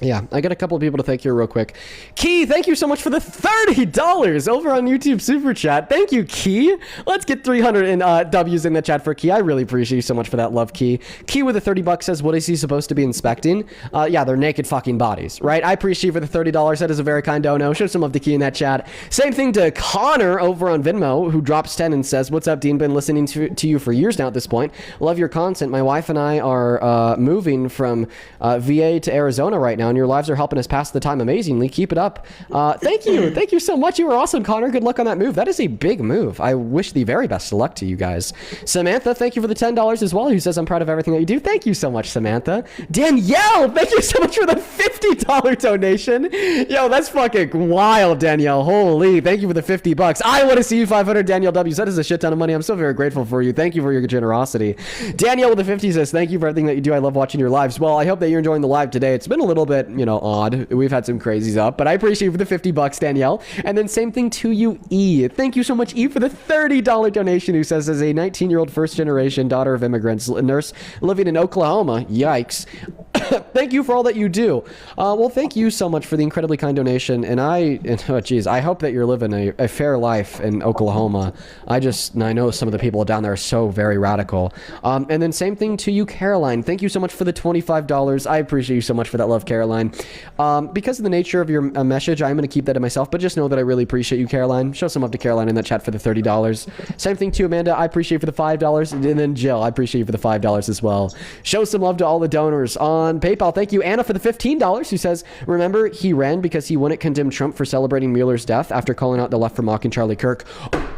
Yeah, I got a couple of people to thank here real quick. Key, thank you so much for the $30 over on YouTube Super Chat. Thank you, Key. Let's get 300 W's in the chat for Key. I really appreciate you so much for that love, Key. Key with the 30 bucks says, what is he supposed to be inspecting? Yeah, they're naked fucking bodies, right? I appreciate you for the $30. That is a very kind dono. Show some love to Key in that chat. Same thing to Connor over on Venmo, who drops 10 and says, what's up, Dean? Been listening to you for years now at this point. Love your content. My wife and I are moving from VA to Arizona right now, and your lives are helping us pass the time amazingly. Keep it up. Thank you. Thank you so much. You were awesome, Connor. Good luck on that move. That is a big move. I wish the very best of luck to you guys. Samantha, thank you for the $10 as well, who says, I'm proud of everything that you do. Thank you so much, Samantha. Danielle, thank you so much for the $50 donation. Yo, that's fucking wild, Danielle. Holy, thank you for the 50 bucks. I want to see you 500 Danielle W's. That is a shit ton of money. I'm so very grateful for you. Thank you for your generosity. Danielle with the 50 says, thank you for everything that you do. I love watching your lives. Well, I hope that you're enjoying the live today. It's been a little bit, odd. We've had some crazies up, but I appreciate you for the 50 bucks, Danielle. And then same thing to you, E. Thank you so much, E, for the $30 donation, who says, as a 19-year-old first-generation daughter of immigrants, a nurse living in Oklahoma, yikes. Thank you for all that you do. Well, thank you so much for the incredibly kind donation. And I hope that you're living a fair life in Oklahoma. I know some of the people down there are so very radical. And then same thing to you, Caroline. Thank you so much for the $25. I appreciate you so much for that love, Caroline. Because of the nature of your message, I'm going to keep that to myself, but just know that I really appreciate you, Caroline. Show some love to Caroline in that chat for the $30. Same thing to Amanda. I appreciate you for the $5. And then Jill, I appreciate you for the $5 as well. Show some love to all the donors on PayPal. Thank you, Anna, for the $15, who says, remember, he ran because he wouldn't condemn Trump for celebrating Mueller's death after calling out the left for mocking Charlie Kirk.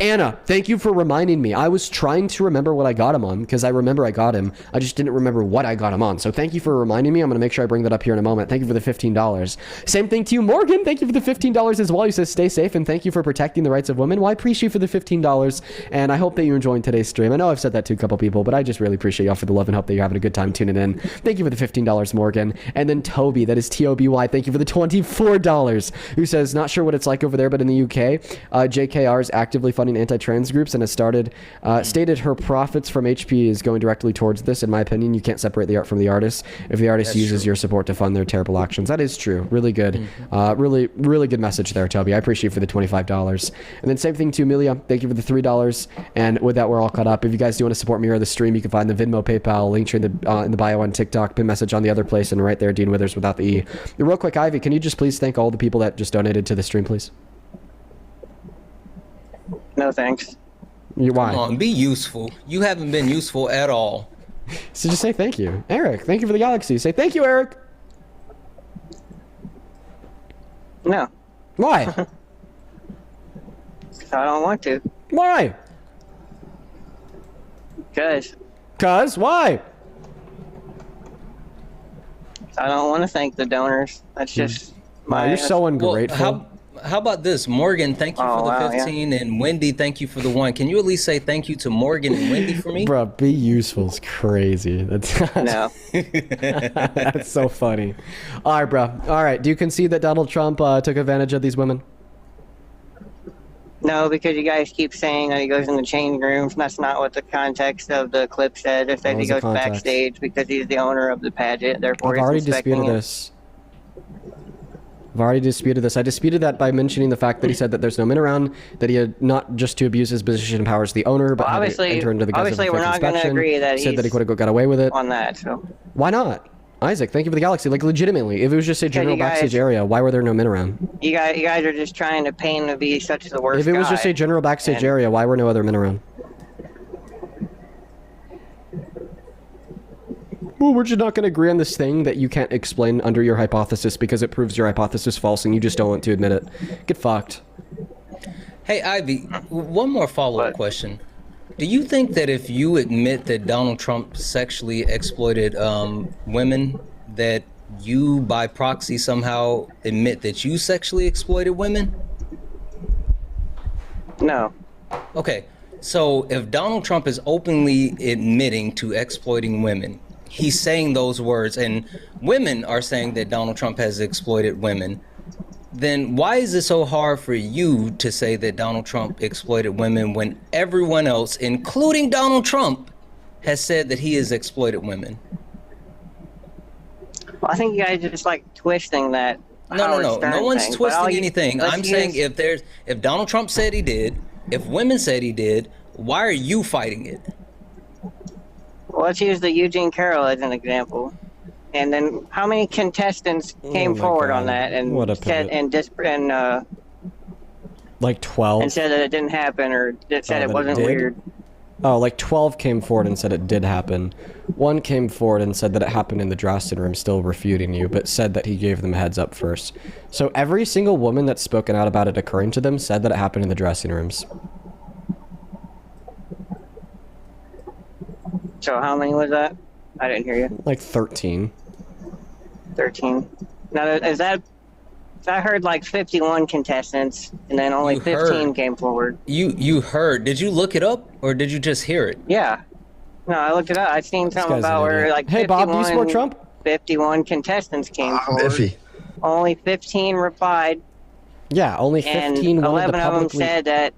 Anna, thank you for reminding me. I was trying to remember what I got him on, because I remember I got him. I just didn't remember what I got him on. So thank you for reminding me. I'm going to make sure I bring that up here in a moment. Thank you for the $15. Same thing to you, Morgan. Thank you for the $15 as well. He says, stay safe, and thank you for protecting the rights of women. Well, I appreciate you for the $15, and I hope that you're enjoying today's stream. I know I've said that to a couple people, but I just really appreciate y'all for the love and hope that you're having a good time tuning in. Thank you for the $15, Morgan. And then Toby, that is Toby. Thank you for the $24, who says, not sure what it's like over there, but in the UK, JKR is actively funding anti-trans groups and has stated her profits from HP is going directly towards this. In my opinion, you can't separate the art from the artist if the artist uses your support to fund their terrible actions. That is true. Really good. Really good message there, Toby. I appreciate you for the $25. And then same thing to Amelia. Thank you for the $3. And with that, we're all caught up. If you guys do want to support me or the stream, you can find the Venmo, PayPal, link to in the bio on TikTok, pin message on the other place, and right there, Dean Withers without the E. Real quick, Ivy, can you just please thank all the people that just donated to the stream, please? No, thanks. Why? Come on, be useful. You haven't been useful at all. So just say thank you. Eric, thank you for the galaxy. Say thank you, Eric. No. Why? I don't want to. Why? Because. Why? I don't want to thank the donors. That's just Wow, you're so ungrateful. Well, how about this? Morgan, thank you for the 15, and Wendy, thank you for the 1. Can you at least say thank you to Morgan and Wendy for me? Bro, be useful is crazy. No. That's so funny. All right, bro. All right. Do you concede that Donald Trump took advantage of these women? No, because you guys keep saying that he goes in the change rooms. That's not what the context of the clip said. It said he goes backstage because he's the owner of the pageant. Therefore, I've already disputed this. I disputed that by mentioning the fact that he said that there's no men around, that he had not just to abuse his position and power as the owner, but had to enter into the guise of a fake we're not going to agree that said that he could have got away with it. On that, so. Why not? Isaac, thank you for the galaxy. Like, legitimately, if it was just a general backstage area, why were there no men around? You guys are just trying to paint to be such the worst If it was just a general backstage area, why were no other men around? Well, we're just not going to agree on this thing that you can't explain under your hypothesis because it proves your hypothesis false and you just don't want to admit it. Get fucked. Hey, Ivy, one more follow-up question. Do you think that if you admit that Donald Trump sexually exploited women, that you, by proxy, somehow admit that you sexually exploited women? No. Okay, so if Donald Trump is openly admitting to exploiting women, he's saying those words, and women are saying that Donald Trump has exploited women, then why is it so hard for you to say that Donald Trump exploited women when everyone else, including Donald Trump, has said that he has exploited women? Well, I think you guys are just like twisting that. No. No one's twisting anything. I'm saying use... if Donald Trump said he did, if women said he did, why are you fighting it? Well, let's use the Eugene Carroll as an example. And then how many contestants came forward on that and said like 12 and said that it didn't happen or that said it wasn't weird? Oh, like 12 came forward and said it did happen. One came forward and said that it happened in the dressing room, still refuting you, but said that he gave them a heads up first. So every single woman that's spoken out about it occurring to them said that it happened in the dressing rooms. So how many was that? I didn't hear you. Like 13. 13. Now, is that... I heard like 51 contestants, and then only 15 came forward. You heard. Did you look it up, or did you just hear it? Yeah. No, I looked it up. I seen something about where like hey, Bob, do you support Trump? 51 contestants came forward. Iffy. Only 15 replied. Yeah, only 15 and 11 wanted to publicly... of them said that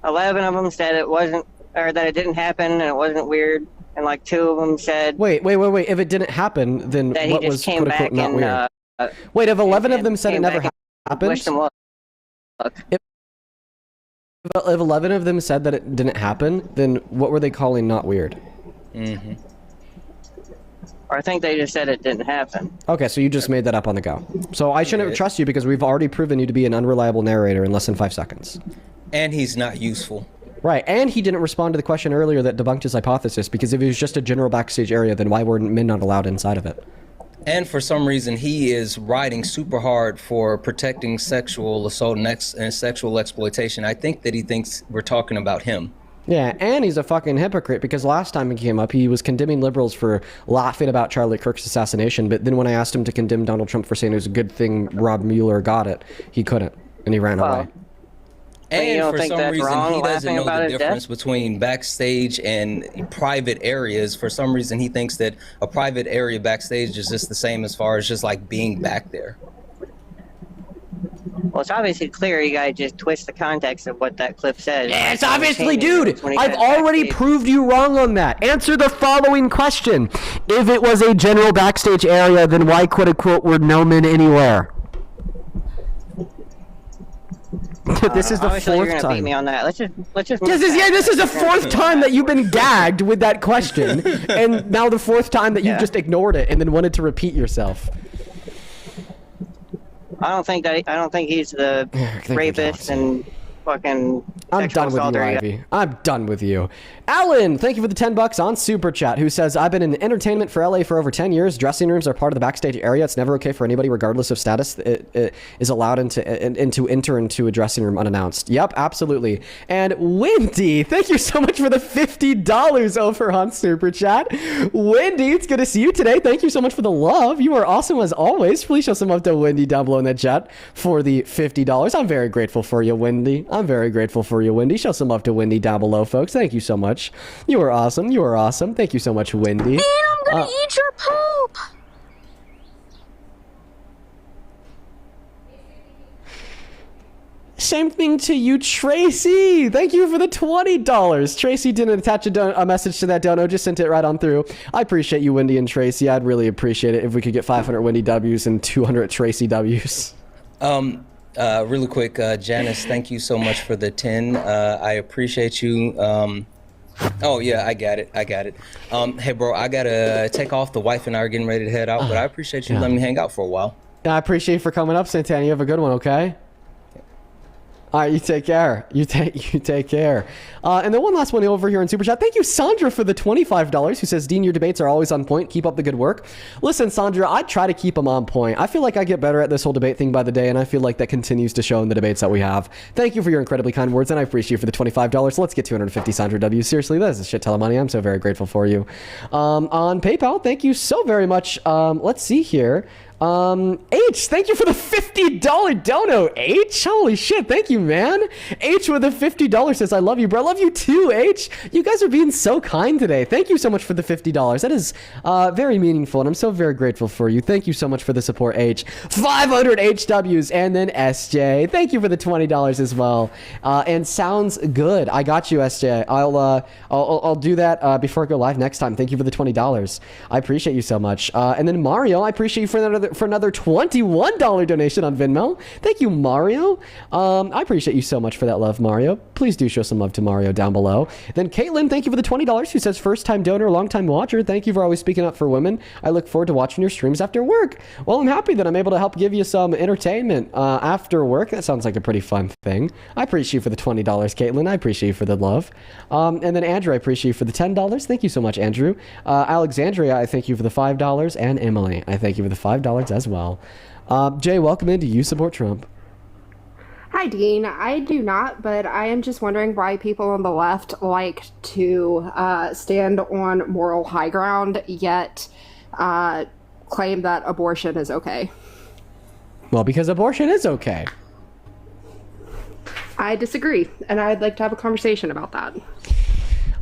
11 of them said it wasn't, or that it didn't happen and it wasn't weird. And like 2 of them said... Wait. If it didn't happen, then what was quote-unquote not weird? Wait, if 11 of them said it never happened? Wish them luck. If 11 of them said that it didn't happen, then what were they calling not weird? Mm-hmm. Or I think they just said it didn't happen. Okay, so you just made that up on the go. So I shouldn't trust you because we've already proven you to be an unreliable narrator in less than 5 seconds. And he's not useful. Right, and he didn't respond to the question earlier that debunked his hypothesis, because if it was just a general backstage area, then why were men not allowed inside of it? And for some reason, he is riding super hard for protecting sexual assault and sexual exploitation. I think that he thinks we're talking about him. Yeah, and he's a fucking hypocrite, because last time he came up, he was condemning liberals for laughing about Charlie Kirk's assassination, but then when I asked him to condemn Donald Trump for saying it was a good thing Rob Mueller got it, he couldn't, and he ran away. And for some reason, he doesn't know the difference between backstage and private areas. For some reason, he thinks that a private area backstage is just the same as far as just like being back there. Well, it's obviously clear you guys just twist the context of what that clip says. Yeah, it's obviously, dude! I've already proved you wrong on that. Answer the following question. If it was a general backstage area, then why quote-unquote were no men anywhere? This is the fourth you're gonna time. Beat me on that. Let's just. This is the fourth time that you've been gagged with that question, and now the fourth time that you just ignored it and then wanted to repeat yourself. I don't think he's the rapist and fucking. I'm done with you, Ivy. I'm done with you. Alan, thank you for the $10 on Super Chat, who says, I've been in entertainment for LA for over 10 years. Dressing rooms are part of the backstage area. It's never okay for anybody, regardless of status, it is allowed to enter into a dressing room unannounced. Yep, absolutely. And Wendy, thank you so much for the $50 over on Super Chat. Wendy, it's good to see you today. Thank you so much for the love. You are awesome as always. Please show some love to Wendy down below in the chat for the $50. I'm very grateful for you, Wendy. I'm very grateful for you, Wendy. Show some love to Wendy down below, folks. Thank you so much. You are awesome. You are awesome. Thank you so much, Wendy. And I'm gonna eat your poop. Same thing to you, Tracy. Thank you for the $20. Tracy didn't attach a message to that dono, just sent it right on through. I appreciate you, Wendy and Tracy. I'd really appreciate it if we could get 500 Wendy W's and 200 Tracy W's. Really quick, Janice, thank you so much for the 10. I appreciate you. Oh yeah, I got it. Hey bro, I gotta take off. The wife and I are getting ready to head out, but I appreciate you letting me hang out for a while. I appreciate you for coming up, Santana. You have a good one, okay? All right, you take care. You take care. And then one last one over here in Super Chat. Thank you, Sandra, for the $25, who says, Dean, your debates are always on point. Keep up the good work. Listen, Sandra, I try to keep them on point. I feel like I get better at this whole debate thing by the day, and I feel like that continues to show in the debates that we have. Thank you for your incredibly kind words, and I appreciate you for the $25. Let's get 250 Sandra W. Seriously, that is a shit ton of money. I'm so very grateful for you. On PayPal, thank you so very much. Let's see here. H, thank you for the $50 dono, H. Holy shit, thank you, man. H with a $50 says, I love you, bro. I love you too, H. You guys are being so kind today. Thank you so much for the $50. That is very meaningful, and I'm so very grateful for you. Thank you so much for the support, H. 500 HWs, and then SJ. Thank you for the $20 as well. And sounds good. I got you, SJ. I'll do that before I go live next time. Thank you for the $20. I appreciate you so much. And then Mario, I appreciate you for another $21 donation on Venmo. Thank you, Mario. I appreciate you so much for that love, Mario. Please do show some love to Mario down below. Then Caitlin, thank you for the $20. Who says first-time donor, long-time watcher. Thank you for always speaking up for women. I look forward to watching your streams after work. Well, I'm happy that I'm able to help give you some entertainment after work. That sounds like a pretty fun thing. I appreciate you for the $20, Caitlin. I appreciate you for the love. And then Andrew, I appreciate you for the $10. Thank you so much, Andrew. Alexandria, I thank you for the $5. And Emily, I thank you for the $5 as well. Jay, welcome in. Do you support Trump? Hi, Dean. I do not, but I am just wondering why people on the left like to stand on moral high ground, yet claim that abortion is okay. Well, because abortion is okay. I disagree, and I'd like to have a conversation about that.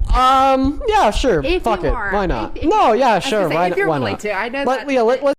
Yeah, sure. If Fuck you it. are. Why not? No, yeah, sure. If you're why willing not? to. I know Let's